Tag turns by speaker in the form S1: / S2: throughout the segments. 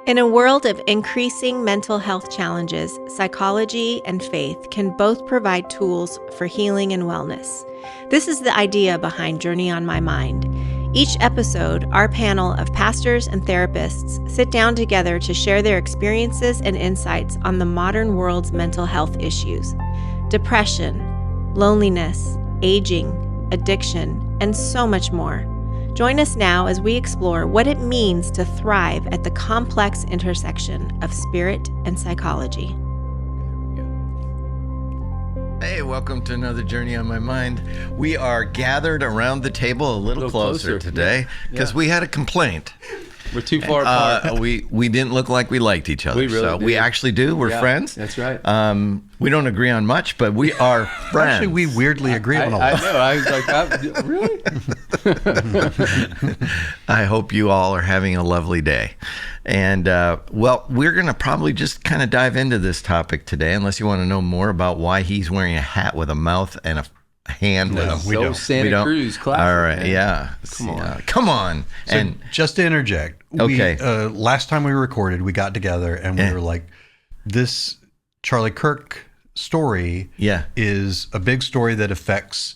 S1: In a world of increasing mental health challenges, psychology and faith can both provide tools for healing and wellness. This is the idea behind Journey on My Mind. Each episode, our panel of pastors and therapists sit down together to share their experiences and insights on the modern world's mental health issues: depression, loneliness, aging, addiction, and so much more. Join us now as we explore what it means to thrive at the complex intersection of spirit and psychology.
S2: Hey, welcome to another Journey on My Mind. We are gathered around the table a little closer today because we had a complaint.
S3: We're too far apart.
S2: We didn't look like we liked each other.
S3: We really do.
S2: We actually do. We're friends.
S3: That's right.
S2: We don't agree on much, but we are friends.
S4: Actually, we weirdly agree on a lot.
S3: I know. I was like, really?
S2: I hope you all are having a lovely day. And, we're going to probably just kind of dive into this topic today, unless you want to know more about why he's wearing a hat with a mouth and a hand with him.
S3: We don't. Santa Cruz classic.
S2: All right, man. Yeah. Come on.
S4: So
S2: And
S4: just to interject, last time we recorded, we got together and we were like, this Charlie Kirk story is a big story that affects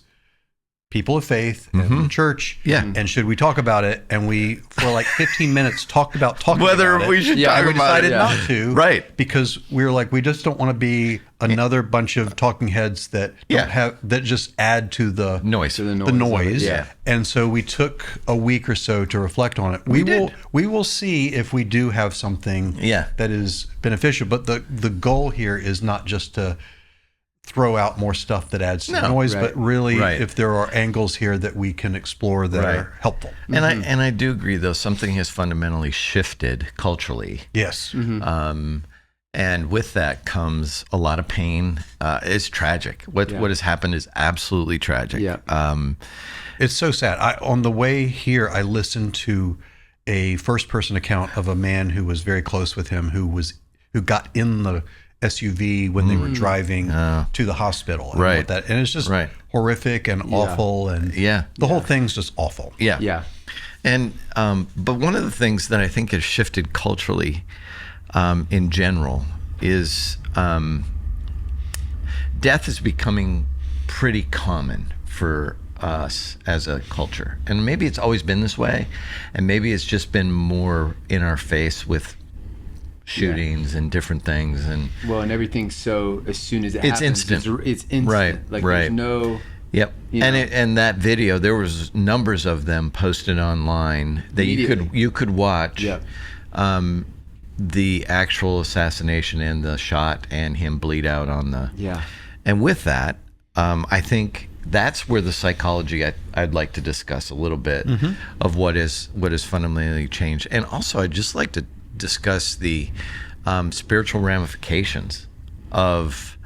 S4: people of faith and the church.
S2: Yeah.
S4: And should we talk about it? And we, for like 15 minutes, talked about talking
S2: whether
S4: about it.
S2: we should talk
S4: we
S2: about it.
S4: decided not to.
S2: Right.
S4: Because we were like, we just don't want to be another bunch of talking heads that don't have, that just add to the
S2: noise.
S4: The noise.
S3: Yeah.
S4: And so we took a week or so to reflect on it. We will see if we do have something that is beneficial. But the goal here is not just to throw out more stuff that adds to the noise, but really if there are angles here that we can explore that are helpful.
S2: And I do agree, though, something has fundamentally shifted culturally.
S4: Yes.
S2: And with that comes a lot of pain. It's tragic. What has happened is absolutely tragic.
S3: Yeah.
S4: It's so sad. On the way here, I listened to a first-person account of a man who was very close with him, who got in the SUV when they were driving to the hospital. And and it's just horrific and awful. And the whole thing's just awful.
S2: Yeah. And but one of the things that I think has shifted culturally in general is death is becoming pretty common for us as a culture. And maybe it's always been this way, and maybe it's just been more in our face with shootings and different things, and
S3: everything's so, as soon as it happens,
S2: instant.
S3: It's instant. There's no.
S2: Yep. And that video, there was numbers of them posted online that you could watch.
S3: Yep.
S2: The actual assassination and the shot and him bleed out on the And with that, I think that's where the psychology I'd like to discuss a little bit of what is fundamentally changed. And also I'd just like to discuss the spiritual ramifications of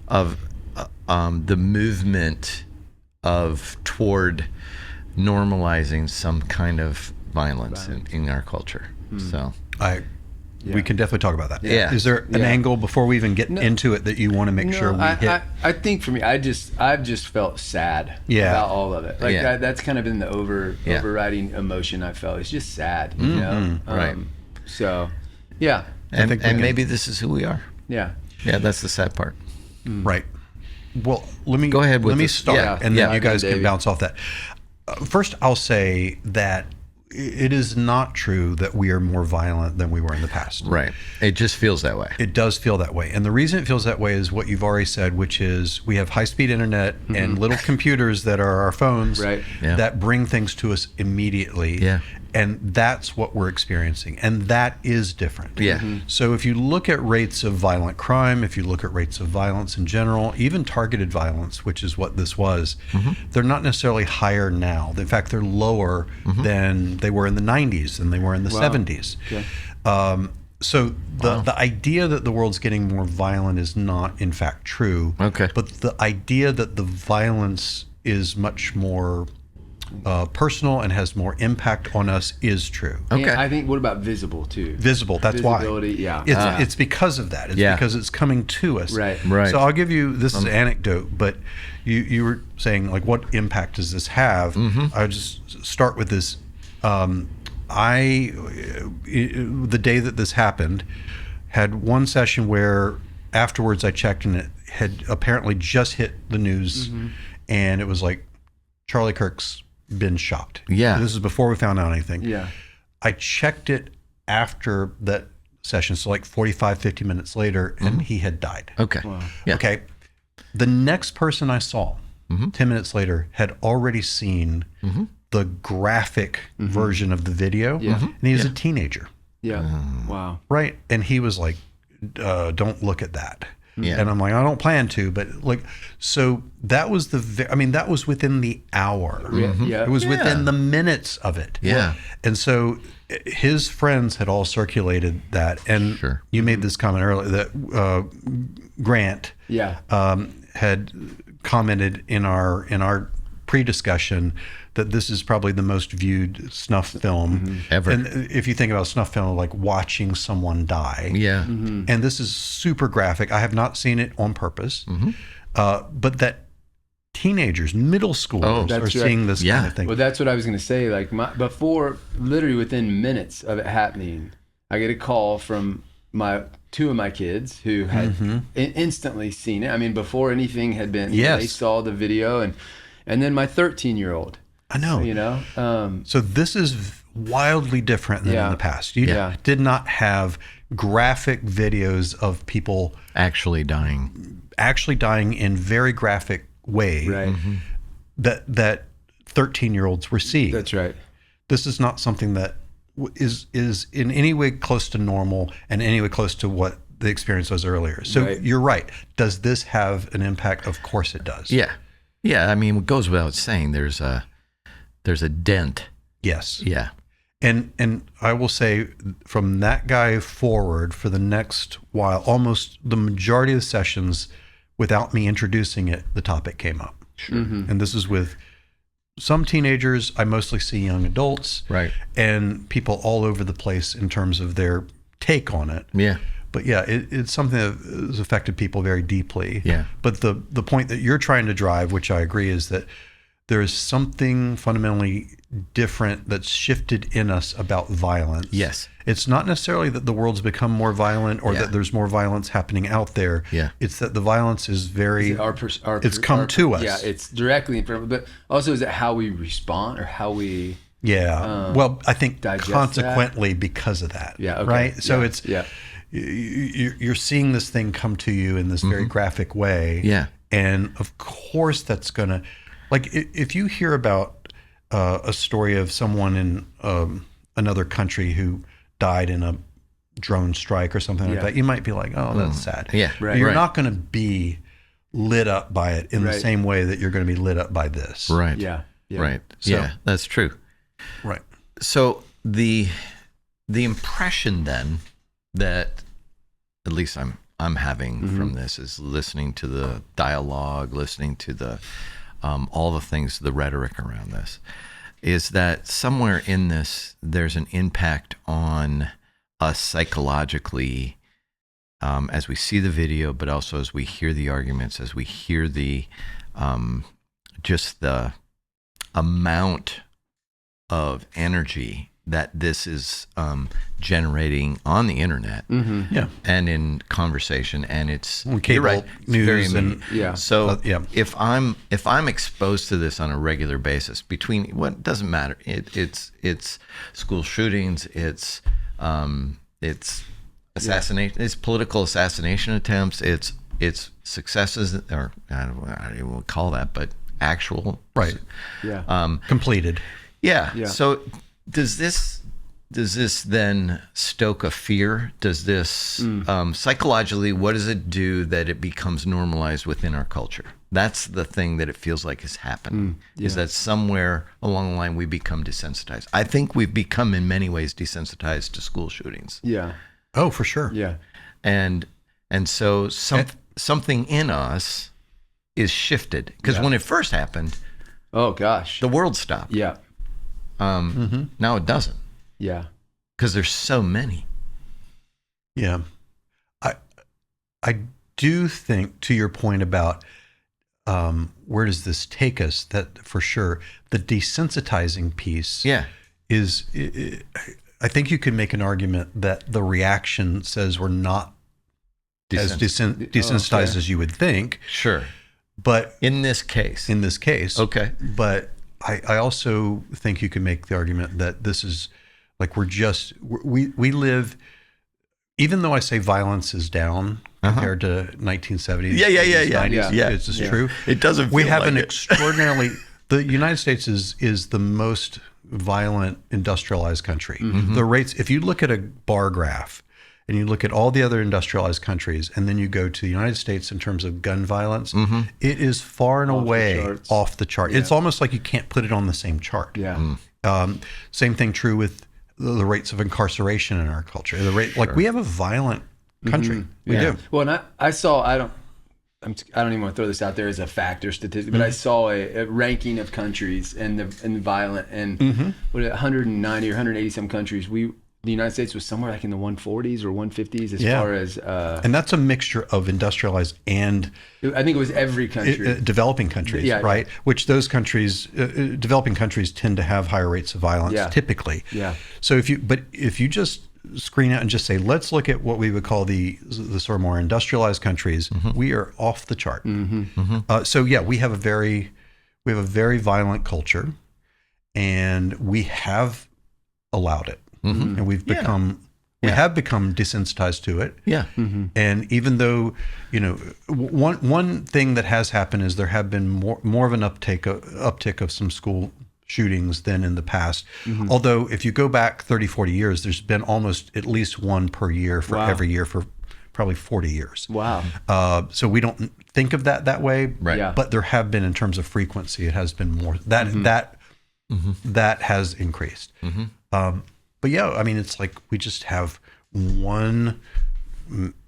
S2: the movement toward normalizing some kind of violence in our culture. So
S4: we can definitely talk about that.
S2: Yeah.
S4: Is there an angle before we even get into it that you want to make sure we hit?
S3: I think for me, I've just felt sad about all of it. That's kind of been the overriding emotion I felt. It's just sad, you know? So,
S2: and maybe this is who we are.
S3: Yeah,
S2: that's the sad part.
S4: Right. Well, let me
S2: go ahead. Let
S4: me start, and then you guys can bounce off that. First, I'll say that it is not true that we are more violent than we were in the past.
S2: Right. It just feels that way.
S4: It does feel that way. And the reason it feels that way is what you've already said, which is we have high-speed internet and little computers that are our phones that bring things to us immediately.
S2: Yeah.
S4: And that's what we're experiencing. And that is different.
S2: Yeah.
S4: So if you look at rates of violent crime, if you look at rates of violence in general, even targeted violence, which is what this was, they're not necessarily higher now. In fact, they're lower than they were in the 90s, than they were in the 70s. Okay. So the idea that the world's getting more violent is not, in fact, true.
S2: Okay.
S4: But the idea that the violence is much more personal and has more impact on us is true.
S3: Okay. And I think, what about visible too?
S4: Visible, that's
S3: Visibility,
S4: why. It's because of that. It's because it's coming to us.
S3: Right.
S4: So I'll give you, this is an anecdote, but you were saying, like, what impact does this have? I'll just start with this. the day that this happened, had one session where afterwards I checked and it had apparently just hit the news, and it was like, Charlie Kirk's been shot.
S2: Yeah.
S4: This is before we found out anything.
S3: Yeah.
S4: I checked it after that session, so like 45, 50 minutes later, and he had died.
S2: Okay.
S3: Wow.
S2: Yeah.
S4: Okay. The next person I saw 10 minutes later had already seen the graphic version of the video, and he was a teenager.
S3: Yeah. Wow.
S4: Right. And he was like, don't look at that.
S2: Yeah.
S4: And I'm like, I don't plan to, but like, so that was that was within the hour.
S3: Yeah.
S4: It was within the minutes of it.
S2: Yeah.
S4: And so his friends had all circulated that. And you made this comment earlier that Grant had commented in our pre-discussion that this is probably the most viewed snuff film
S2: ever.
S4: And if you think about snuff film, like watching someone die.
S2: Yeah.
S4: And this is super graphic. I have not seen it on purpose, but that teenagers, middle schoolers are seeing this kind of thing.
S3: Well, that's what I was going to say. Like before, literally within minutes of it happening, I get a call from two of my kids who had instantly seen it. I mean, before anything had been, they saw the video, and then my 13-year-old.
S4: I know.
S3: You know.
S4: So this is wildly different than in the past. You did not have graphic videos of people
S2: actually dying
S4: in very graphic ways,
S3: right?
S4: That 13-year-olds were seeing.
S3: That's right.
S4: This is not something that is in any way close to normal and any way close to what the experience was earlier. So you're right. Does this have an impact? Of course it does.
S2: Yeah. Yeah. I mean, it goes without saying there's a dent.
S4: Yes.
S2: Yeah.
S4: And I will say from that guy forward for the next while, almost the majority of the sessions, without me introducing it, the topic came up.
S2: Sure.
S4: And this is with some teenagers. I mostly see young adults,
S2: right,
S4: and people all over the place in terms of their take on it.
S2: Yeah.
S4: But yeah, it's something that has affected people very deeply.
S2: Yeah.
S4: But the point that you're trying to drive, which I agree, is that there is something fundamentally different that's shifted in us about violence.
S2: Yes.
S4: It's not necessarily that the world's become more violent or that there's more violence happening out there.
S2: Yeah.
S4: It's that the violence is very, it's come to us.
S3: Yeah, it's directly in front of us. But also, is it how we respond or how we...
S4: Yeah. Well, I think consequently
S3: that?
S4: Because of that.
S3: Yeah. Okay.
S4: Right? So
S3: yeah.
S4: it's...
S3: Yeah.
S4: You're seeing this thing come to you in this very graphic way.
S2: Yeah.
S4: And of course that's going to... Like, if you hear about a story of someone in another country who died in a drone strike or something like that, you might be like, oh, that's sad.
S2: Yeah.
S4: Right. You're not going to be lit up by it in the same way that you're going to be lit up by this.
S2: Right.
S3: Yeah.
S2: Right.
S4: So,
S2: yeah, that's true.
S4: Right.
S2: So the impression then that at least I'm having from this is listening to the dialogue, listening to the all the things, the rhetoric around this, is that somewhere in this there's an impact on us psychologically as we see the video, but also as we hear the arguments, as we hear the just the amount of energy that this is generating on the internet, and in conversation, and it's
S4: cable,
S2: right,
S4: news,
S2: very
S4: and
S2: So if I'm exposed to this on a regular basis, between what doesn't matter, it's school shootings, it's assassination, it's political assassination attempts, it's successes, or I don't even call that, but actual
S4: completed.
S2: Yeah. So does this then stoke a fear? Does this psychologically, what does it do that it becomes normalized within our culture? That's the thing that it feels like is happening, is that somewhere along the line we become desensitized. I think we've become in many ways desensitized to school shootings.
S3: Yeah.
S4: Oh, for sure.
S3: Yeah.
S2: And so something in us is shifted, because when it first happened,
S3: oh gosh,
S2: the world stopped.
S3: Yeah.
S2: Now it doesn't.
S3: Yeah.
S2: Because there's so many.
S4: Yeah. I do think, to your point about where does this take us, that for sure the desensitizing piece is I think you can make an argument that the reaction says we're not as desensitized as you would think.
S2: Sure.
S4: But
S2: in this case.
S4: Okay. But I also think you can make the argument that this is like we live, even though I say violence is down compared to 1970s, 90s, it's just true.
S2: It doesn't feel
S4: we have
S2: like
S4: an
S2: it.
S4: extraordinarily, the United States is the most violent industrialized country. The rates, if you look at a bar graph, and you look at all the other industrialized countries, and then you go to the United States in terms of gun violence, it is far and away off the chart. Yeah. It's almost like you can't put it on the same chart.
S3: Yeah.
S4: Same thing true with the rates of incarceration in our culture. The rate, like we have a violent country. We do.
S3: Well, and I saw, I don't even want to throw this out there as a fact or statistic, but I saw a ranking of countries and the violent, and what 190 or 180 some countries. The United States was somewhere like in the 140s or 150s as far as...
S4: and that's a mixture of industrialized and...
S3: I think it was every country.
S4: Developing countries, right? Which those countries, developing countries tend to have higher rates of violence typically. Yeah. So if you just screen out and just say, let's look at what we would call the sort of more industrialized countries, we are off the chart. So yeah, we have a very violent culture, and we have allowed it. And we've become we have become desensitized to it. Yeah. And even though, one thing that has happened is there have been more of an uptick of some school shootings than in the past. Although if you go back 30, 40 years, there's been almost at least one per year for every year for probably 40 years. Wow. So we don't think of that way. Right. Yeah. But there have been, in terms of frequency, it has been more that has increased. But yeah, I mean, it's like we just have one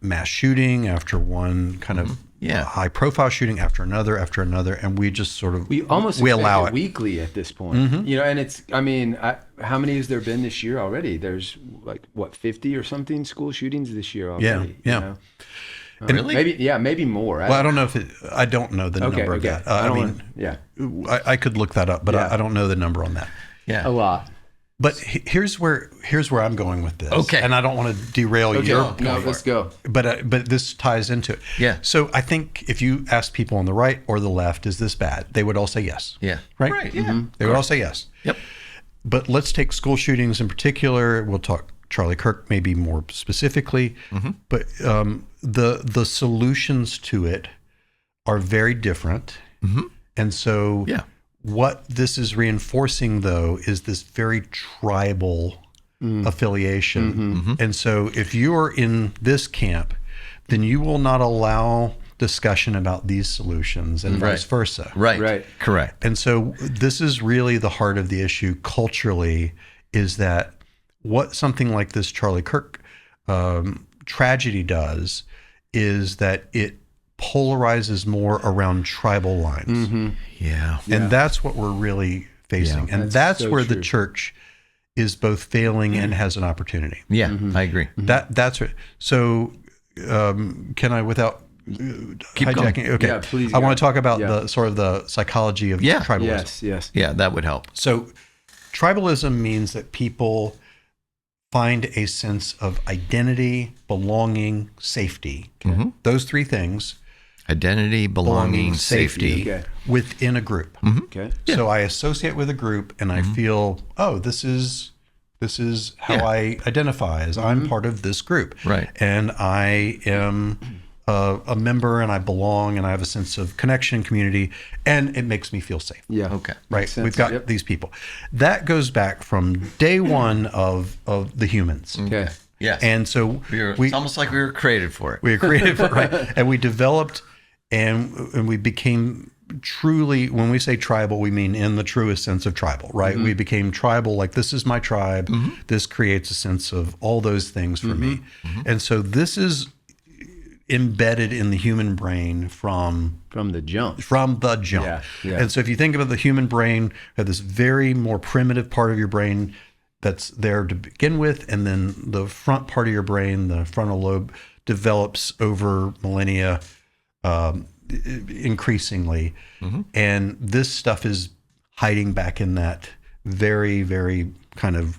S4: mass shooting after one kind of high profile shooting after another, and we just sort of we allow it
S3: weekly at this point. And it's, I mean, how many has there been this year already? There's like 50 or something school shootings this year already. Yeah. Really? Maybe more.
S4: I don't know I don't know the number of that. I could look that up, but I don't know the number on that.
S3: Yeah, a lot.
S4: But here's where I'm going with this. Okay. And I don't want to derail your point.
S3: No, let's go.
S4: But this ties into it. Yeah. So I think if you ask people on the right or the left, is this bad? They would all say yes. Yeah. Right? Yeah. They would all say yes. Yep. But let's take school shootings in particular. We'll talk Charlie Kirk maybe more specifically. But the solutions to it are very different. And so what this is reinforcing, though, is this very tribal affiliation. And so if you're in this camp, then you will not allow discussion about these solutions and vice versa.
S2: Right. Correct.
S4: And so this is really the heart of the issue culturally, is that what something like this Charlie Kirk tragedy does is that it polarizes more around tribal lines. And that's what we're really facing. And that's where the church is both failing and has an opportunity.
S2: I agree.
S4: That's right. So can I, without
S2: keep
S4: hijacking?
S2: Going.
S4: Okay.
S3: Yeah, please.
S4: I want to talk about the sort of the psychology of tribalism.
S3: Yes.
S2: Yeah, that would help.
S4: So tribalism means that people find a sense of identity, belonging, safety. Those three things.
S2: Identity, belonging, safety.
S4: Within a group. So I associate with a group and I feel, this is how I identify, as I'm part of this group. Right. And I am a member and I belong and I have a sense of connection, community, and it makes me feel safe.
S3: Yeah.
S2: Okay.
S4: Right. We've got these people. That goes back from day one of the humans.
S3: Okay.
S2: Yeah.
S4: And so
S2: it's almost like we were created for it.
S4: We were created for it, right? And we developed and we became truly, when we say tribal, we mean in the truest sense of tribal, right? We became tribal, like this is my tribe. This creates a sense of all those things for me. And so this is embedded in the human brain from
S3: the jump.
S4: Yeah. And so if you think about the human brain, you have this very more primitive part of your brain that's there to begin with, and then the front part of your brain, the frontal lobe, develops over millennia increasingly. And this stuff is hiding back in that very, very kind of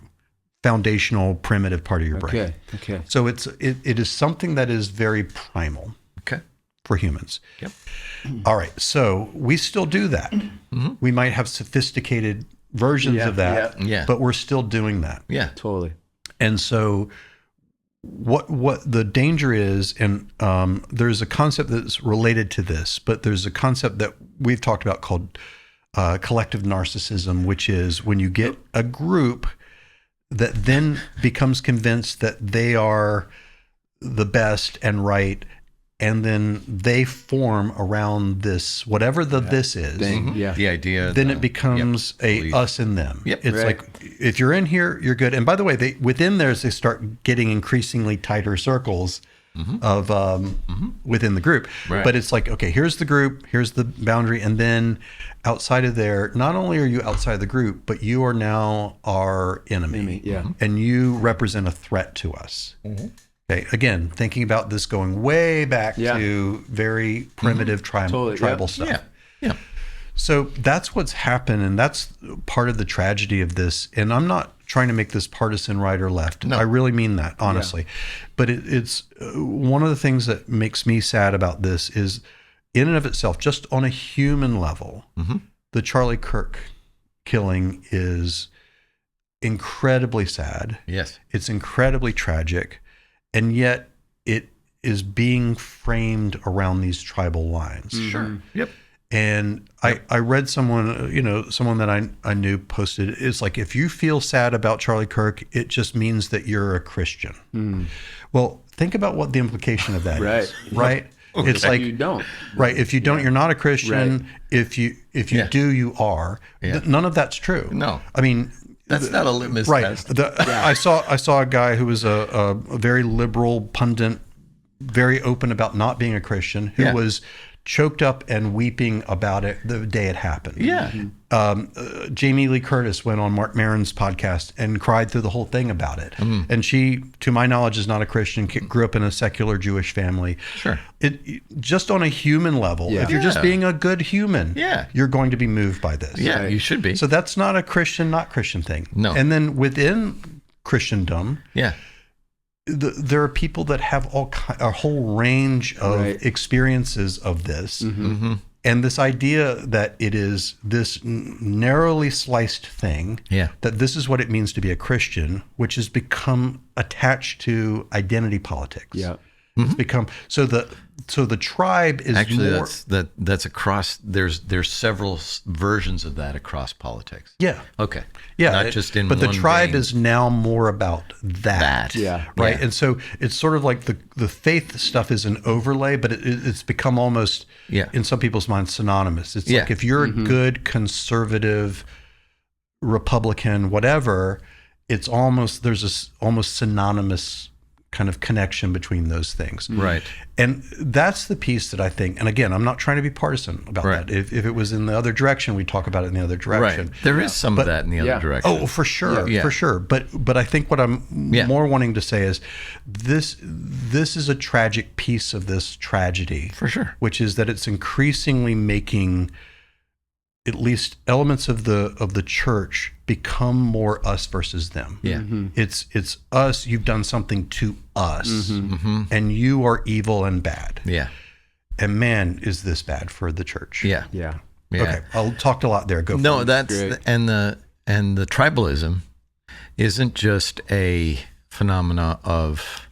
S4: foundational primitive part of your brain.
S3: Okay.
S4: So it is something that is very primal.
S2: Okay.
S4: For humans.
S2: Yep.
S4: All right. So we still do that. Mm-hmm. We might have sophisticated versions of that, but we're still doing that.
S2: Yeah,
S3: totally.
S4: And so what the danger is, and there's a concept that's related to this, but there's a concept that we've talked about called collective narcissism, which is when you get a group that then becomes convinced that they are the best and right, and then they form around this, whatever this is,
S2: the idea.
S4: Then it becomes us and them.
S2: Yep.
S4: It's like, if you're in here, you're good. And by the way, within theirs, they start getting increasingly tighter circles of within the group.
S2: Right.
S4: But it's like, okay, here's the group, here's the boundary, and then outside of there, not only are you outside the group, but you are now our enemy. And you represent a threat to us. Okay, again, thinking about this going way back to very primitive tribal stuff.
S2: Yeah.
S4: So that's what's happened, and that's part of the tragedy of this. And I'm not trying to make this partisan right or left. No. I really mean that, honestly. But it's one of the things that makes me sad about this is, in and of itself, just on a human level, the Charlie Kirk killing is incredibly sad.
S2: Yes.
S4: It's incredibly tragic. And yet it is being framed around these tribal lines.
S2: Sure. Yep.
S4: And I read someone that I knew posted, it's like, if you feel sad about Charlie Kirk, it just means that you're a Christian. Well, think about what the implication of that is. Right? Okay. It's like,
S3: you don't.
S4: Right. If you don't, you're not a Christian.
S3: Right.
S4: If you do, you are. None of that's true.
S2: No.
S4: I mean,
S2: that's not a litmus test.
S4: I saw a guy who was a very liberal pundit, very open about not being a Christian, who was choked up and weeping about it the day it happened. Jamie Lee Curtis went on Mark Maron's podcast and cried through the whole thing about it. And she, to my knowledge, is not a Christian, grew up in a secular Jewish family.
S2: Sure.
S4: It just on a human level, if you're just being a good human, you're going to be moved by this.
S2: Yeah, you should be.
S4: So that's not a Christian, not Christian thing.
S2: No.
S4: And then within Christendom, there are people that have a whole range of experiences of this. And this idea that it is this narrowly sliced thing, that this is what it means to be a Christian, which has become attached to identity politics. It's become so the tribe is
S2: actually
S4: more,
S2: that's across. There's several versions of that across politics. Okay. Not just in.
S4: But
S2: one
S4: the tribe
S2: vein.
S4: is now more about that. Right. And so it's sort of like the faith stuff is an overlay, but it's become almost in some people's minds synonymous. It's like, if you're a good conservative Republican, whatever, it's almost, there's this almost synonymous kind of connection between those things.
S2: Right.
S4: And that's the piece that I think, and again, I'm not trying to be partisan about that. If it was in the other direction, we'd talk about it in the other direction.
S2: Right. There is some of that in the other direction.
S4: Oh, for sure. For sure. But I think what I'm more wanting to say is this is a tragic piece of this tragedy.
S2: For sure.
S4: Which is that it's increasingly making at least elements of the church become more us versus them. It's us, you've done something to us, and you are evil and bad. And man, is this bad for the church. Okay, I'll talked a lot there. Go for it.
S2: No, that's and the tribalism isn't just a phenomena of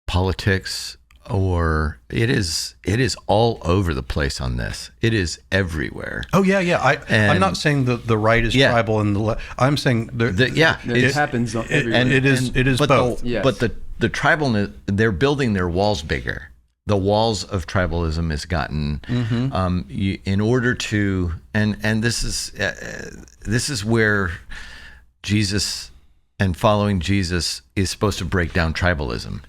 S2: politics, or it is all over the place on this. It is everywhere.
S4: Oh yeah. I'm not saying the right is tribal and the left. I'm saying
S3: it happens everywhere.
S4: And it is
S2: but
S4: both.
S2: But the tribalness, they're building their walls bigger. The walls of tribalism has gotten in order to, and this is where Jesus and following Jesus is supposed to break down tribalism.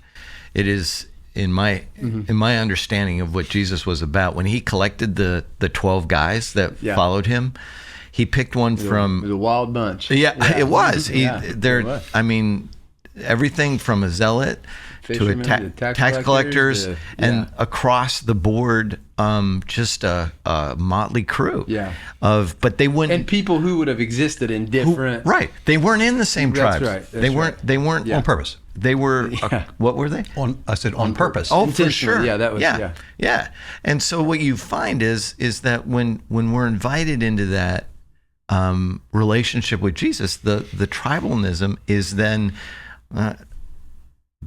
S2: It is. In my understanding of what Jesus was about, when he collected the 12 guys that followed him, he picked one from
S3: the wild bunch.
S2: It was. I mean, everything from a zealot
S3: Fishermen,
S2: to tax collectors, and across the board, just a motley crew.
S3: Yeah.
S2: But they wouldn't.
S3: And people who would have existed in different.
S2: Right. They weren't in the same tribes.
S3: Right.
S2: They weren't
S4: on purpose.
S2: They were. What were they?
S4: I said on purpose.
S2: Oh, for sure.
S3: Yeah, that was.
S2: Yeah. And so what you find is that when we're invited into that relationship with Jesus, the tribalism is then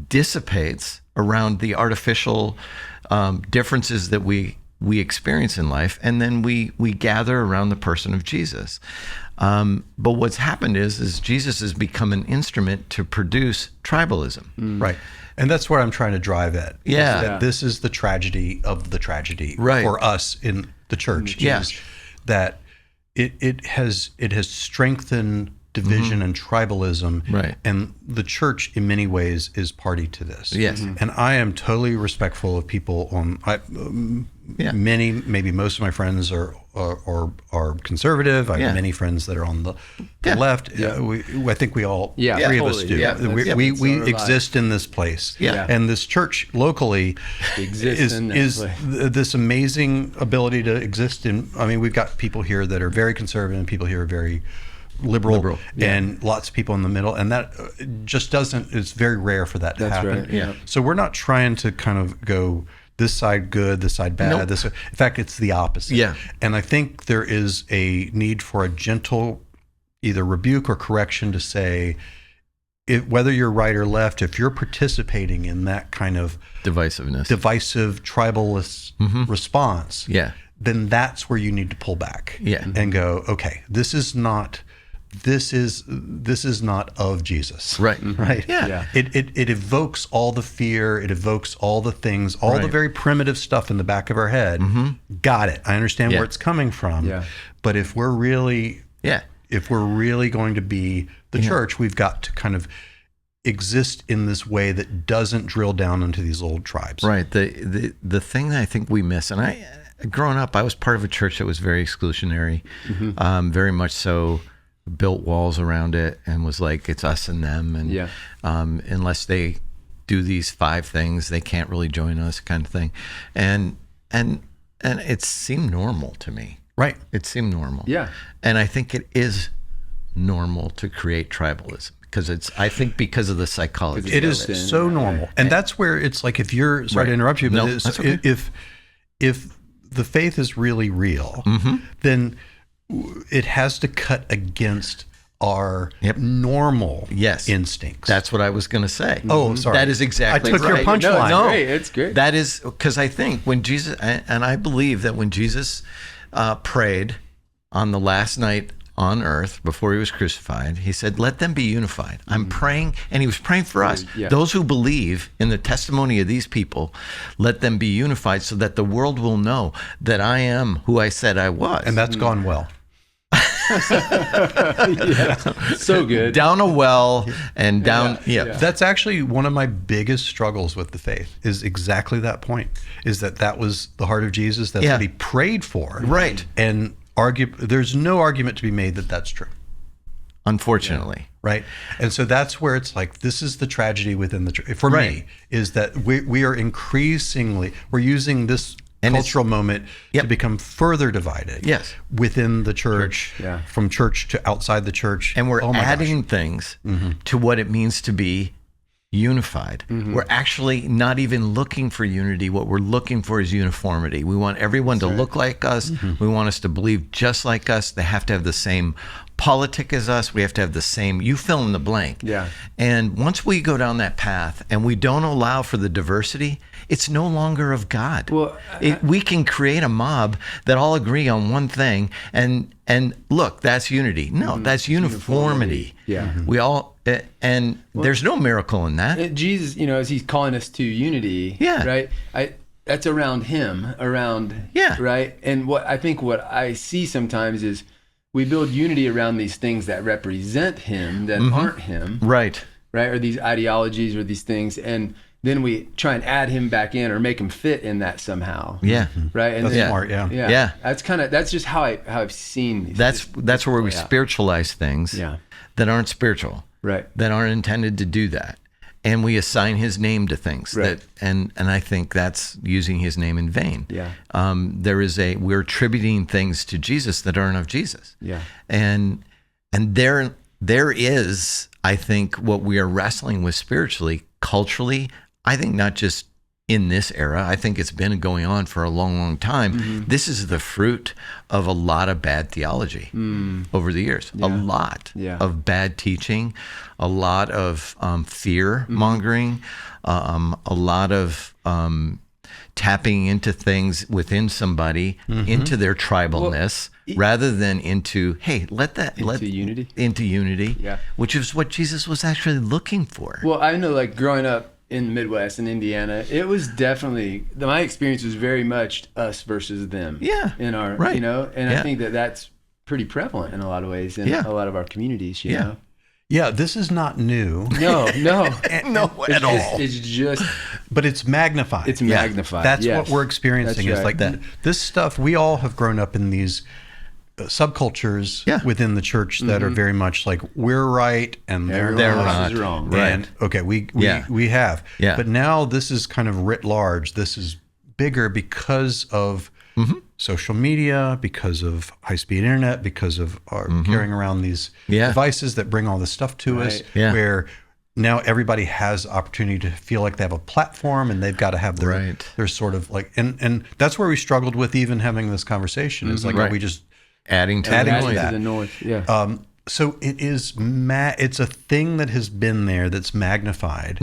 S2: dissipates around the artificial differences that we experience in life, and then we gather around the person of Jesus. But what's happened is Jesus has become an instrument to produce tribalism.
S4: Right. And that's where I'm trying to drive at.
S2: Yeah.
S4: That this is the tragedy of the tragedy for us in the church.
S2: Yes.
S4: That it has strengthened division and tribalism.
S2: Right.
S4: And the church in many ways is party to this.
S2: Yes.
S4: And I am totally respectful of people many, maybe most of my friends are conservative. I have many friends that are on the left. I think we all, three of us do.
S2: Yeah.
S4: We exist in this place.
S2: Yeah.
S4: And this church locally is this amazing ability to exist in. I mean, we've got people here that are very conservative and people here are very liberal. And lots of people in the middle, and that just doesn't. It's very rare for that to happen.
S3: Right. Yeah.
S4: So we're not trying to kind of go this side good, this side bad.
S2: Nope.
S4: This, in fact, it's the opposite.
S2: Yeah.
S4: And I think there is a need for a gentle, either rebuke or correction to say, whether you're right or left, if you're participating in that kind of divisive, tribalist response, then that's where you need to pull back. And go, okay, this is not of Jesus.
S2: Right.
S4: It evokes all the fear, it evokes all the things, all the very primitive stuff in the back of our head. Got it. I understand where it's coming from. But if we're really going to be the church, we've got to kind of exist in this way that doesn't drill down into these old tribes.
S2: Right. The thing that I think we miss, and growing up, I was part of a church that was very exclusionary, very much so, built walls around it and was like, it's us and them. And unless they do these 5 things, they can't really join us, kind of thing. And it seemed normal to me.
S4: Right.
S2: It seemed normal.
S3: Yeah.
S2: And I think it is normal to create tribalism. Because of the psychology.
S4: It is so normal. And that's where it's like, if you're, sorry to interrupt you, but
S2: that's okay.
S4: if the faith is really real, then it has to cut against our normal instincts.
S2: That's what I was going to say.
S4: Oh, sorry.
S2: That is exactly
S4: right. I took your punchline.
S3: No, it's great.
S2: That is, because I think when Jesus, and I believe that when Jesus prayed on the last night on earth before he was crucified, he said, let them be unified. I'm praying, and he was praying for us. Those who believe in the testimony of these people, let them be unified so that the world will know that I am who I said I was.
S4: And that's gone well.
S3: So good.
S2: Down a well and down.
S4: That's actually one of my biggest struggles with the faith, is exactly that point, is that was the heart of Jesus. That's what he prayed for.
S2: Right.
S4: And there's no argument to be made that that's true.
S2: Unfortunately.
S4: Right. And so that's where it's like, this is the tragedy within the church. For me, is that we are increasingly, we're using this cultural moment to become further divided within the church, from church to outside the church.
S2: And we're adding things to what it means to be unified. We're actually not even looking for unity. What we're looking for is uniformity. We want everyone to look like us. We want us to believe just like us. They have to have the same politic as us. We have to have the same, you fill in the blank. And once we go down that path and we don't allow for the diversity, it's no longer of God.
S3: Well,
S2: we can create a mob that all agree on one thing and look, that's unity. No, that's uniformity. We all, and there's no miracle in that.
S3: Jesus, as he's calling us to unity, right? That's around him, right? And what I see sometimes is we build unity around these things that represent him, that aren't him.
S2: Right.
S3: Or these ideologies or these things. And then we try and add him back in or make him fit in that somehow. Right. And
S4: that's smart.
S3: Yeah. That's just how I've seen these
S2: that's where we spiritualize things that aren't spiritual. that aren't intended to do that. And we assign his name to things and I think that's using his name in vain.
S3: Yeah.
S2: We're attributing things to Jesus that aren't of Jesus.
S3: Yeah.
S2: And there is, I think, what we are wrestling with spiritually, culturally, I think not just in this era. I think it's been going on for a long, long time. This is the fruit of a lot of bad theology over the years. A lot of bad teaching, a lot of fear mongering, a lot of tapping into things within somebody, into their tribalness, rather than into unity, which is what Jesus was actually looking for.
S3: Well, I know, like growing up in the Midwest in Indiana, it was definitely, my experience was very much us versus them.
S2: Yeah.
S3: In our, you know, and I think that that's pretty prevalent in a lot of ways in a lot of our communities, you know?
S4: Yeah, this is not new.
S3: No,
S2: no, at all.
S3: It's just,
S4: but it's magnified.
S3: It's magnified.
S4: That's what we're experiencing. It's like this stuff. We all have grown up in these subcultures within the church that are very much like we're right and they're
S3: not. Wrong.
S4: Right. And okay, we have. Yeah. But now this is kind of writ large. This is bigger because of social media, because of high-speed internet, because of our carrying around these devices that bring all this stuff to us, where now everybody has opportunity to feel like they have a platform and they've got to have their sort of like, and that's where we struggled with even having this conversation. Is like, are we just adding to the
S3: noise?
S4: So it is. It's a thing that has been there that's magnified,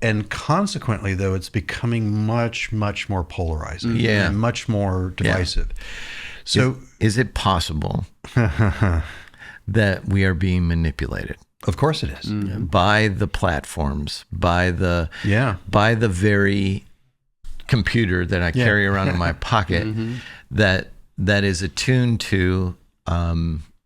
S4: and consequently, though, it's becoming much, much more polarizing, and much more divisive. So,
S2: is it possible that we are being manipulated?
S4: Of course, it is
S2: by the platforms, by the very computer that I carry around in my pocket, that is attuned to.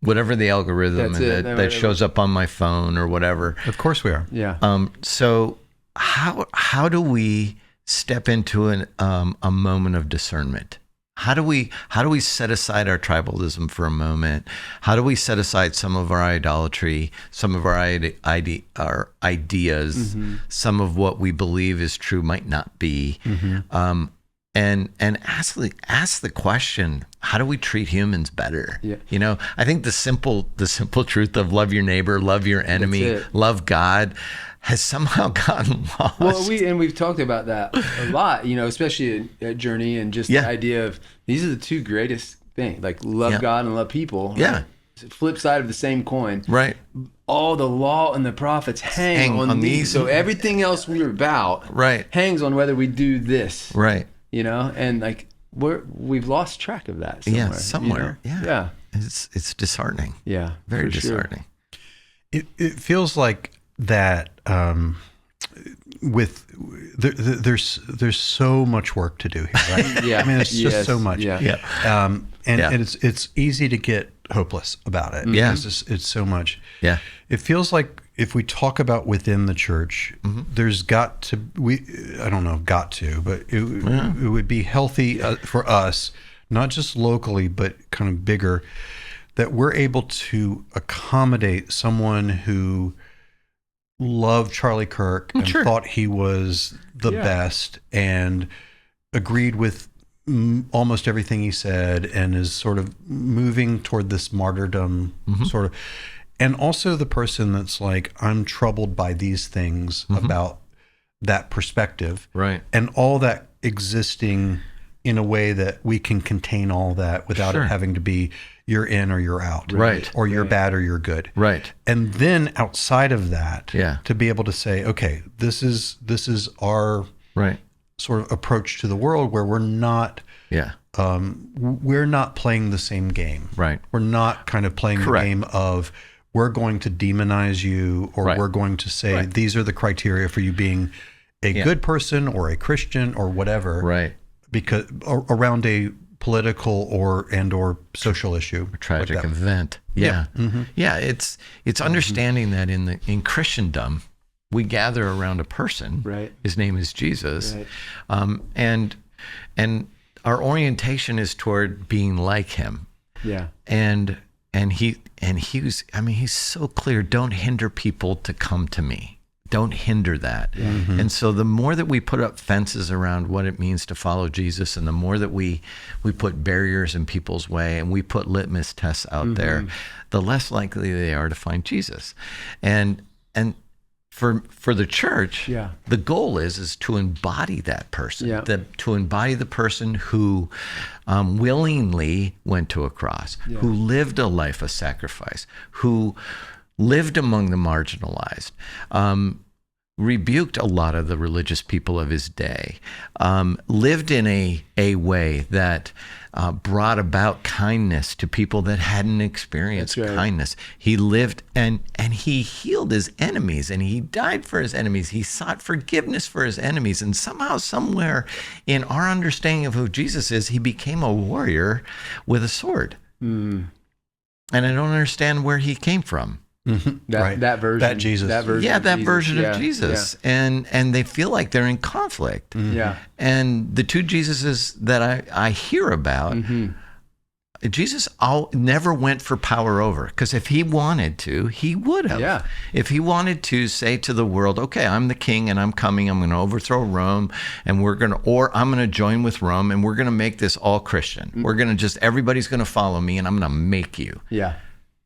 S2: Whatever the algorithm that shows up on my phone or whatever.
S4: Of course we are.
S3: Yeah.
S2: So how do we step into a moment of discernment? How do we set aside our tribalism for a moment? How do we set aside some of our idolatry, some of our ideas, some of what we believe is true might not be, and ask the question, how do we treat humans better?
S3: Yeah.
S2: You know, I think the simple truth of love your neighbor, love your enemy, love God has somehow gotten lost.
S3: Well, we've talked about that a lot, you know, especially at Journey, and just the idea of these are the two greatest things, like love God and love people.
S2: Yeah.
S3: Flip side of the same coin.
S2: Right.
S3: All the law and the prophets hang on these. So everything else we're about hangs on whether we do this.
S2: Right.
S3: You know, and like we've lost track of that somewhere.
S2: Yeah, somewhere.
S3: You know? Yeah.
S2: It's disheartening.
S3: Yeah.
S2: Very disheartening.
S4: Sure. It feels like that there's so much work to do here, right?
S3: Yeah.
S4: I mean, it's just so much.
S3: Yeah.
S4: And it's easy to get hopeless about it.
S2: Yeah.
S4: It's so much.
S2: Yeah.
S4: It feels like if we talk about within the church, there's got to but it would be healthy for us, not just locally, but kind of bigger, that we're able to accommodate someone who loved Charlie Kirk and thought he was the best and agreed with almost everything he said and is sort of moving toward this martyrdom sort of. And also the person that's like, I'm troubled by these things about that perspective.
S2: Right.
S4: And all that existing in a way that we can contain all that without it having to be you're in or you're out.
S2: Right.
S4: Or you're bad or you're good.
S2: Right.
S4: And then outside of that, to be able to say, okay, this is our sort of approach to the world where we're not we're not playing the same game.
S2: Right.
S4: We're not kind of playing the game of we're going to demonize you, or we're going to say these are the criteria for you being a good person or a Christian or whatever.
S2: Right.
S4: Because around a political or social issue,
S2: a tragic
S4: like
S2: event. Yeah. It's understanding that in Christendom, we gather around a person.
S3: Right.
S2: His name is Jesus. Right. And our orientation is toward being like him.
S3: Yeah.
S2: And he was, I mean, he's so clear. Don't hinder people to come to me. Don't hinder that. Mm-hmm. And so the more that we put up fences around what it means to follow Jesus, and the more that we put barriers in people's way and we put litmus tests out there, the less likely they are to find Jesus. And for the church, the goal is to embody that person, to embody the person who willingly went to a cross, who lived a life of sacrifice, who lived among the marginalized, rebuked a lot of the religious people of his day, lived in a way that brought about kindness to people that hadn't experienced kindness. He lived and he healed his enemies, and he died for his enemies. He sought forgiveness for his enemies. And somehow, somewhere in our understanding of who Jesus is, he became a warrior with a sword. And I don't understand where he came from.
S3: That version.
S4: That Jesus.
S3: That version
S2: of Jesus. And they feel like they're in conflict. And the two Jesuses that I hear about, Jesus never went for power over, because if he wanted to, he would have. If he wanted to say to the world, okay, I'm the king and I'm coming, I'm going to overthrow Rome, and I'm going to join with Rome, and we're going to make this all Christian. We're going to everybody's going to follow me, and I'm going to make you.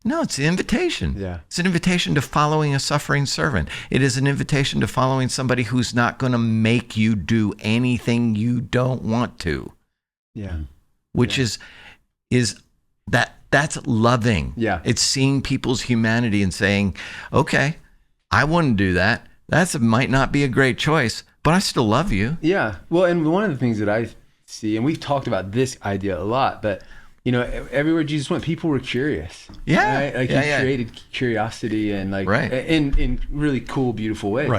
S2: No, it's an invitation. It's an invitation to following a suffering servant. It is an invitation to following somebody who's not going to make you do anything you don't want to. Which is that's loving. It's seeing people's humanity and saying, okay, I wouldn't do that. That might not be a great choice, but I still love you.
S3: Well, and one of the things that I see, and we've talked about this idea a lot, but everywhere Jesus went, people were curious. Right? Like he created curiosity and in really cool, beautiful ways.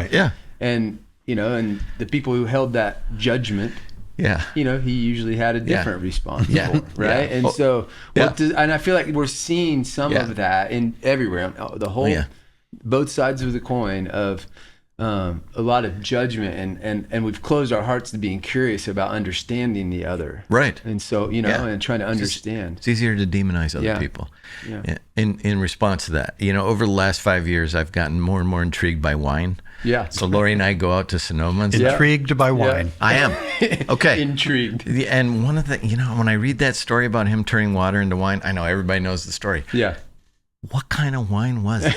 S3: And and the people who held that judgment, he usually had a different response for, right? And so, and I feel like we're seeing some of that in everywhere, the whole, both sides of the coin of a lot of judgment, and we've closed our hearts to being curious about understanding the other. And so, and trying to understand.
S2: It's easier to demonize other people. In response to that, over the last 5 years, I've gotten more and more intrigued by wine. So Lori and I go out to Sonoma. And
S4: intrigued by wine.
S2: I am. Okay.
S3: Intrigued.
S2: And one of the, when I read that story about him turning water into wine, I know everybody knows the story. What kind of wine was it?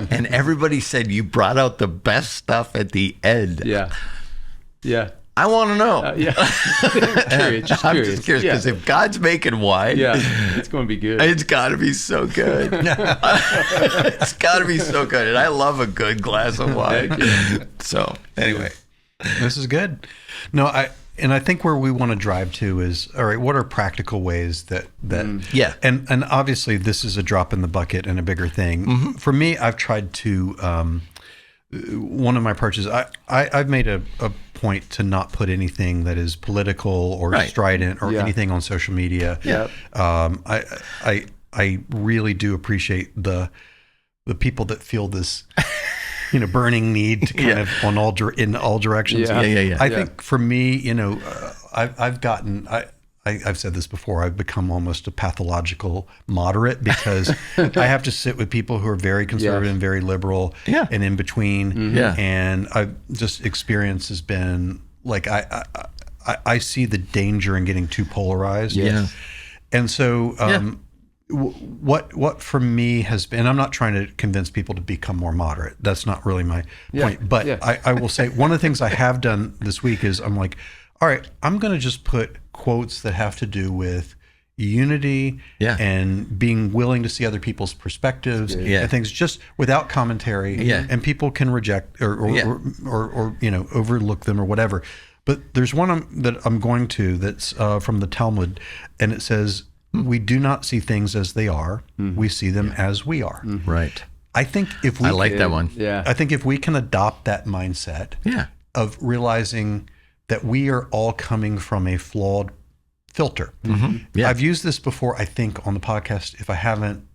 S2: And everybody said, you brought out the best stuff at the end. I want to know.
S3: I'm
S2: just curious, because if God's making wine,
S3: it's going to be good.
S2: It's got to be so good. It's got to be so good. And I love a good glass of wine. So anyway,
S4: this is good. No, I think where we want to drive to is, all right, what are practical ways that and obviously this is a drop in the bucket and a bigger thing. For me, I've tried to, one of my approaches, I've made a point to not put anything that is political or strident or anything on social media. I really do appreciate the people that feel this burning need to kind of in all directions. I think for me, I've said this before, I've become almost a pathological moderate, because I have to sit with people who are very conservative and very liberal and in between. And I've just experience has been like, I see the danger in getting too polarized. And so, what for me has been, I'm not trying to convince people to become more moderate. That's not really my point. But I will say one of the things I have done this week is I'm like, all right, I'm going to just put quotes that have to do with unity and being willing to see other people's perspectives and things, just without commentary. And people can reject or overlook them or whatever. But there's one that I'm going to that's from the Talmud, and it says, we do not see things as they are. We see them as we are.
S2: Right.
S4: I think if we
S2: I like that one.
S4: I think if we can adopt that mindset of realizing that we are all coming from a flawed filter. I've used this before, I think, on the podcast. If I haven't,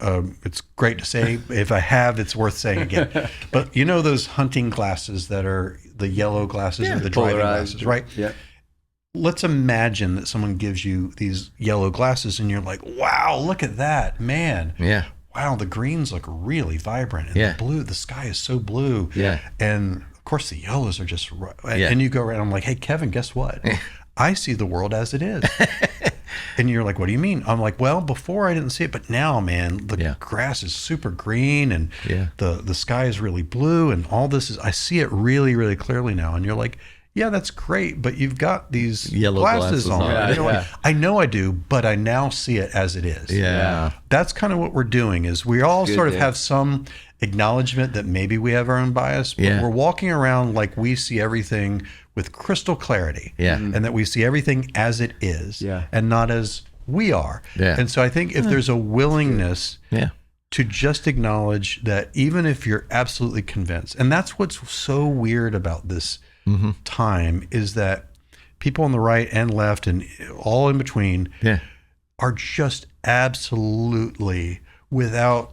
S4: it's great to say. If I have, it's worth saying again. But those hunting glasses that are the yellow glasses or the driving glasses, right? let's imagine that someone gives you these yellow glasses and you're like, wow, look at that, man.
S2: Yeah.
S4: Wow, the greens look really vibrant. And
S2: Yeah.
S4: the blue, the sky is so blue.
S2: Yeah.
S4: And of course the yellows are just right.
S2: Yeah.
S4: And you go around, I'm like, hey, Kevin, guess what? I see the world as it is. And you're like, what do you mean? I'm like, well, before I didn't see it, but now, man, the grass is super green and the sky is really blue and all this is, I see it really, really clearly now. And you're like, yeah, that's great, but you've got these
S2: yellow glasses
S4: on.
S2: on.
S4: You know,
S3: Yeah.
S4: I know I do, but I now see it as it is.
S2: Yeah.
S4: That's kind of what we're doing is we all
S3: Good,
S4: sort of
S3: yeah.
S4: have some acknowledgement that maybe we have our own bias, but
S2: Yeah.
S4: we're walking around like we see everything with crystal clarity.
S2: Yeah.
S4: And that we see everything as it is
S3: Yeah.
S4: and not as we are.
S2: Yeah.
S4: And so I think if there's a willingness
S2: Yeah.
S4: to just acknowledge that even if you're absolutely convinced, and that's what's so weird about this time is that people on the right and left and all in between
S2: Yeah.
S4: are just absolutely without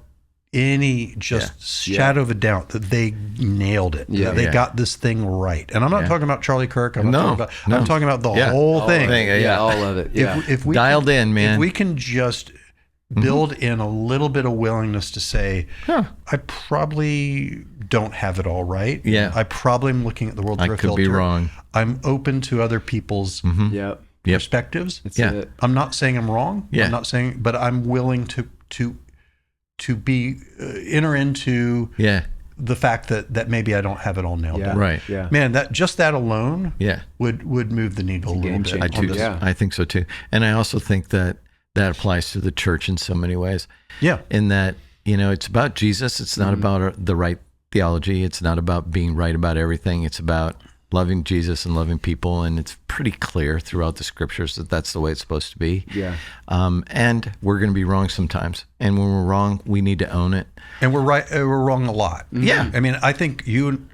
S4: any shadow of a doubt that they nailed it.
S3: Yeah.
S4: That they
S2: Yeah.
S4: got this thing right. And I'm not talking about Charlie Kirk. I'm
S2: No,
S4: not talking about, I'm talking about the whole
S3: All
S4: thing.
S3: of it.
S2: Yeah.
S3: All of it. Yeah.
S4: If we
S2: Dialed in, man.
S4: If we can just build in a little bit of willingness to say, I probably don't have it all right.
S2: Yeah.
S4: I probably am looking at the world
S2: I
S4: through a
S2: could
S4: filter.
S2: be wrong.
S4: I'm open to other people's
S3: Yep.
S2: Yep.
S4: perspectives.
S3: That's
S2: Yeah.
S3: it.
S4: I'm not saying I'm wrong.
S2: Yeah.
S4: I'm not saying, but I'm willing to be enter into
S2: Yeah.
S4: the fact that maybe I don't have it all nailed
S3: Yeah.
S4: down.
S2: Right.
S3: Yeah.
S4: Man, that alone
S2: Yeah.
S4: would move the needle a little
S3: game
S4: bit.
S3: changer.
S2: I
S4: on
S2: too.
S4: this.
S3: Yeah.
S2: I think so too. And I also think that applies to the church in so many ways.
S4: Yeah.
S2: In that, it's about Jesus. It's not about the right theology. It's not about being right about everything. It's about loving Jesus and loving people. And it's pretty clear throughout the scriptures that that's the way it's supposed to be.
S3: Yeah.
S2: And we're going to be wrong sometimes. And when we're wrong, we need to own it.
S4: And we're right. We're wrong a lot.
S2: Yeah.
S4: I mean, I think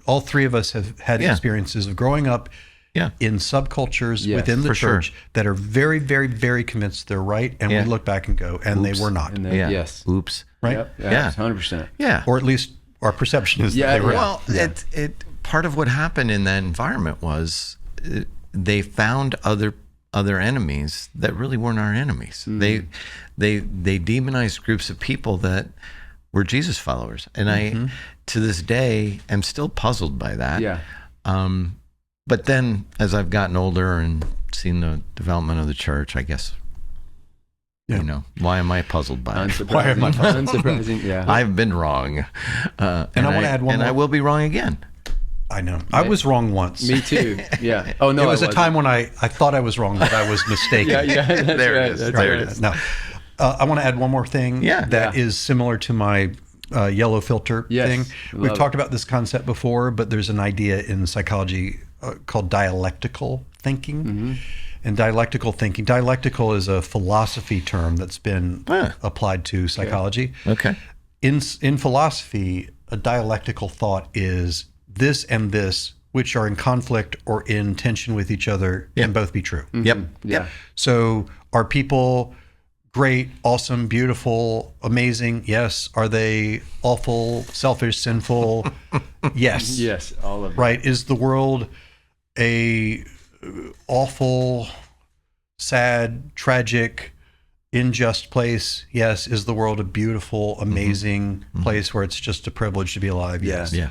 S4: all three of us have had experiences of growing up in subcultures
S3: Yes,
S4: within the
S2: for sure.
S4: church that are very, very, very convinced they're right. And
S2: Yeah.
S4: we look back and go, and they were not.
S3: And then,
S2: Yeah.
S3: Yes.
S2: Oops.
S4: Right?
S3: Yep.
S2: Yeah.
S3: 100%.
S2: Yeah.
S4: Or at least our perception is
S3: Yeah,
S4: that they were.
S3: yeah.
S2: Well, it part of what happened in that environment was they found other enemies that really weren't our enemies. They demonized groups of people that were Jesus followers, and I to this day am still puzzled by that.
S3: Yeah.
S2: But then as I've gotten older and seen the development of the church, I guess why am I puzzled by it?
S3: Unsurprising.
S4: Why am I puzzled?
S3: Unsurprising. Yeah.
S2: I've been wrong, and
S4: I want to add one
S2: and
S4: more.
S2: I will be wrong again.
S4: I know. I was wrong once.
S3: Me too. Yeah. Oh no.
S4: It was
S3: I
S4: a
S3: wasn't.
S4: time when I thought I was wrong, but I was mistaken.
S3: Yeah. Yeah. That's
S2: There it
S3: right.
S2: is.
S3: That's
S2: There
S3: right.
S2: it is.
S4: Now, I want to add one more thing
S2: Yeah.
S4: that is similar to my yellow filter
S3: Yes.
S4: thing.
S3: Love
S4: We've
S3: it.
S4: talked about this concept before, but there's an idea in psychology called dialectical thinking. And dialectical is a philosophy term that's been applied to psychology.
S2: Okay.
S4: In philosophy, a dialectical thought is this and this, which are in conflict or in tension with each other, can both be true.
S2: Yep.
S3: Yeah.
S4: So are people great, awesome, beautiful, amazing? Yes. Are they awful, selfish, sinful? Yes.
S3: Yes. All of it.
S4: Right. Is the world a awful, sad, tragic, unjust place? Yes. Is the world a beautiful, amazing place where it's just a privilege to be alive? Yes.
S2: Yeah.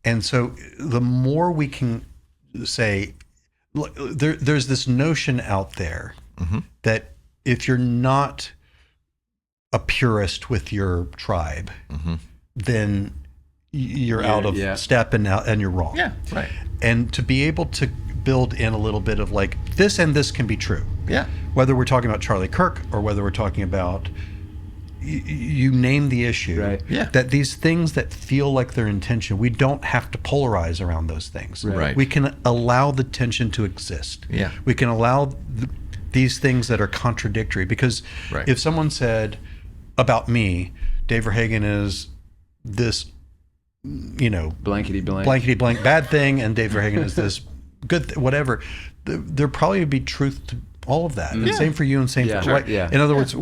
S4: And so the more we can say, look, there's this notion out there that if you're not a purist with your tribe, then you're out of step and you're wrong.
S2: Yeah. Right.
S4: And to be able to build in a little bit of like this and this can be true.
S2: Yeah.
S4: Whether we're talking about Charlie Kirk or whether we're talking about you name the issue,
S3: Right.
S2: Yeah.
S4: that these things that feel like they're in tension, we don't have to polarize around those things.
S2: Right.
S4: We can allow the tension to exist.
S2: Yeah.
S4: We can allow these things that are contradictory, because
S2: Right.
S4: if someone said about me, Dave Verhaagen is this,
S3: Blankety blank.
S4: blankety blank bad thing, and Dave Verhaagen is this good whatever, there probably would be truth all of that. And same for you and same for
S3: Right.
S4: In other words,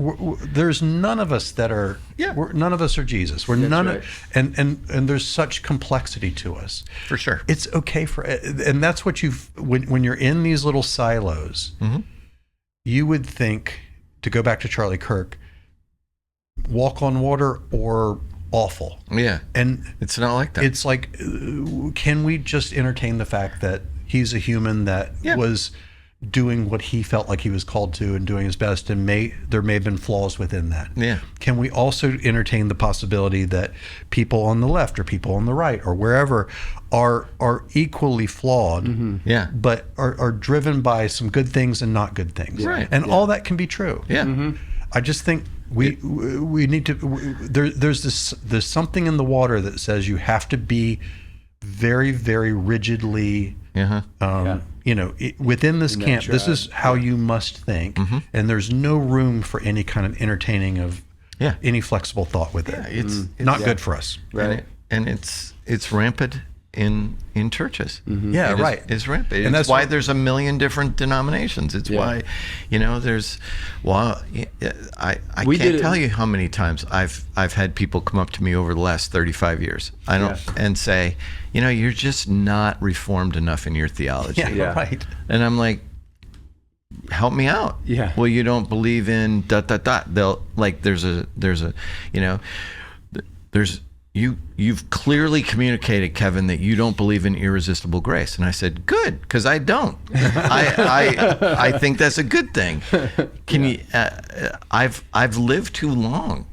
S4: there's none of us that are, none of us are Jesus. We're and there's such complexity to us.
S2: For sure.
S4: It's okay and that's what when you're in these little silos, you would think, to go back to Charlie Kirk, walk on water or awful.
S2: Yeah.
S4: And
S2: it's not like that.
S4: It's like, can we just entertain the fact that he's a human that was doing what he felt like he was called to and doing his best, and there may have been flaws within that.
S2: Yeah.
S4: Can we also entertain the possibility that people on the left or people on the right or wherever are equally flawed, but are driven by some good things and not good things.
S2: Right.
S4: And all that can be true.
S2: Yeah.
S4: I just think we need to, there's something in the water that says you have to be very, very rigidly, within this camp, this is how you must think. And there's no room for any kind of entertaining of any flexible thought with it.
S2: It's
S4: not good for us.
S3: Right.
S2: And it's rampant in churches.
S4: It's
S2: rampant.
S4: And
S2: that's why there's a million different denominations. It's why, there's, I can't tell you how many times I've had people come up to me over the last 35 years. And say, you're just not reformed enough in your theology.
S4: Right.
S2: And I'm like, help me out.
S3: Yeah.
S2: Well, you don't believe in ... They'll like, you've clearly communicated, Kevin, that you don't believe in irresistible grace. And I said, good, because I don't. I think that's a good thing. I've lived too long,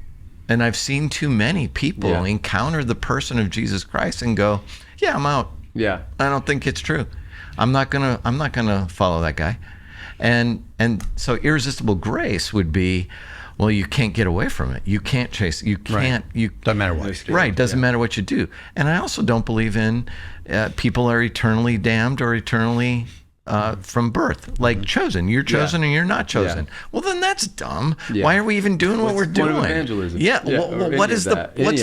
S2: and I've seen too many people encounter the person of Jesus Christ and go, I'm out.
S3: Yeah.
S2: I don't think it's true. I'm not gonna follow that guy. And so irresistible grace would be, well, you can't get away from it. You can't chase. You can't. You
S4: doesn't matter what.
S2: Right. Doesn't matter what you do. And I also don't believe in people are eternally damned or eternally from birth, like chosen. You're chosen and you're not chosen. Well, then that's dumb. Why are we even doing what we're doing?
S3: What's the point of evangelism?
S2: Well, what's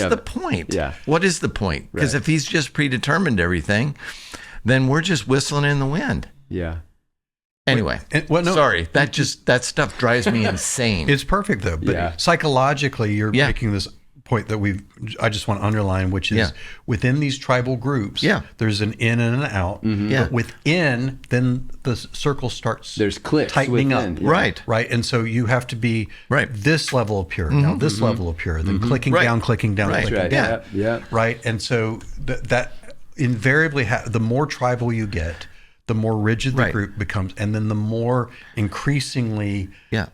S2: the point?
S3: Yeah.
S2: What is the point? Because if he's just predetermined everything, then we're just whistling in the wind.
S3: Yeah.
S2: Anyway, sorry. That stuff drives me insane.
S4: It's perfect though, but psychologically, you're making this point that I just want to underline, which is within these tribal groups, there's an in and an out. But within, then the circle starts.
S3: There's clicks
S4: tightening
S3: within.
S4: up. Right. And so you have to be this level of pure, now this level of pure, then clicking down, clicking down. Right. And so that invariably, the more tribal you get, the more rigid the group becomes, and then the more increasingly, I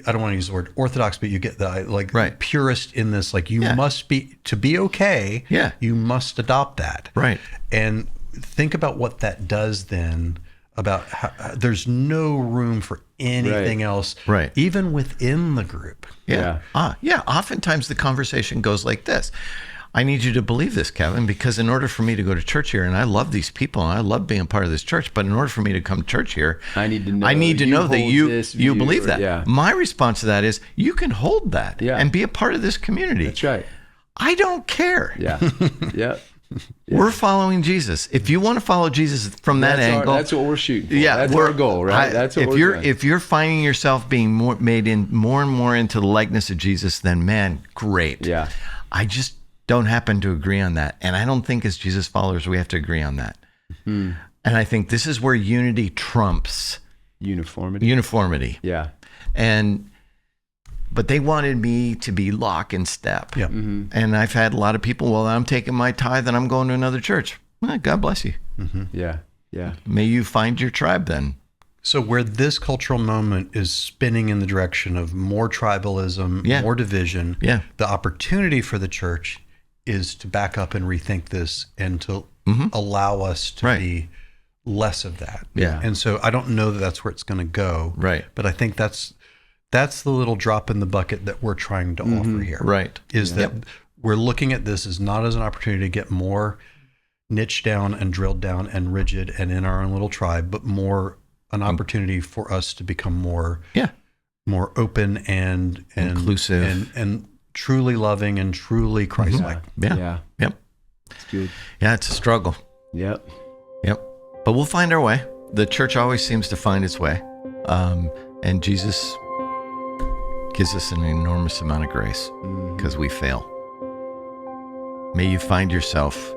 S4: don't want to use the word orthodox, but you get the purist in this, like you must be, to be okay, you must adopt that. Right. And think about what that does then, about how there's no room for anything else, even within the group.
S2: Oftentimes the conversation goes like this. I need you to believe this, Kevin, because in order for me to go to church here, and I love these people, and I love being part of this church, but in order for me to come to church here, I need to know that you believe that. My response to that is, you can hold that and be a part of this community.
S3: That's right.
S2: I don't care. We're following Jesus. If you want to follow Jesus from that angle,
S3: that's what we're shooting for. That's our goal, right? That's what we're doing.
S2: If you're finding yourself being made more and more into the likeness of Jesus, then man, great.
S3: Yeah.
S2: I just don't happen to agree on that. And I don't think as Jesus followers, we have to agree on that. And I think this is where unity trumps uniformity. Yeah. But they wanted me to be lock and step. Yeah. And I've had a lot of people, well, I'm taking my tithe and I'm going to another church. Well, God bless you.
S3: Yeah. Yeah.
S2: May you find your tribe then.
S4: So where this cultural moment is spinning in the direction of more tribalism, more division, the opportunity for the church is to back up and rethink this and to allow us to be less of that. Yeah. And so I don't know that that's where it's going to go. Right. But I think that's the little drop in the bucket that we're trying to offer here. Right. Is that we're looking at this as not as an opportunity to get more niche down and drilled down and rigid and in our own little tribe, but more an opportunity for us to become more open and
S2: inclusive
S4: and truly loving and truly Christ-like.
S2: Yep.
S3: It's good.
S2: Yeah, it's a struggle.
S3: Yep.
S2: But we'll find our way. The church always seems to find its way. And Jesus gives us an enormous amount of grace because we fail. May you find yourself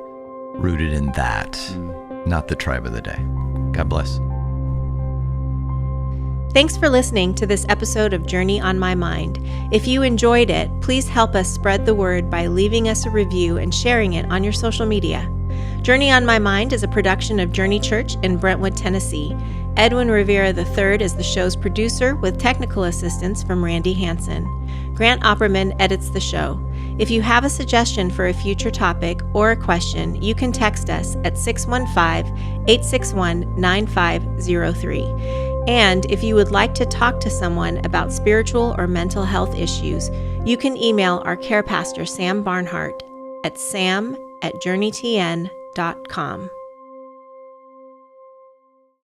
S2: rooted in that, not the tribe of the day. God bless.
S1: Thanks for listening to this episode of Journey on My Mind. If you enjoyed it, please help us spread the word by leaving us a review and sharing it on your social media. Journey on My Mind is a production of Journey Church in Brentwood, Tennessee. Edwin Rivera III is the show's producer with technical assistance from Randy Hansen. Grant Opperman edits the show. If you have a suggestion for a future topic or a question, you can text us at 615-861-9503. And if you would like to talk to someone about spiritual or mental health issues, you can email our care pastor, Sam Barnhart, at sam@journeytn.com.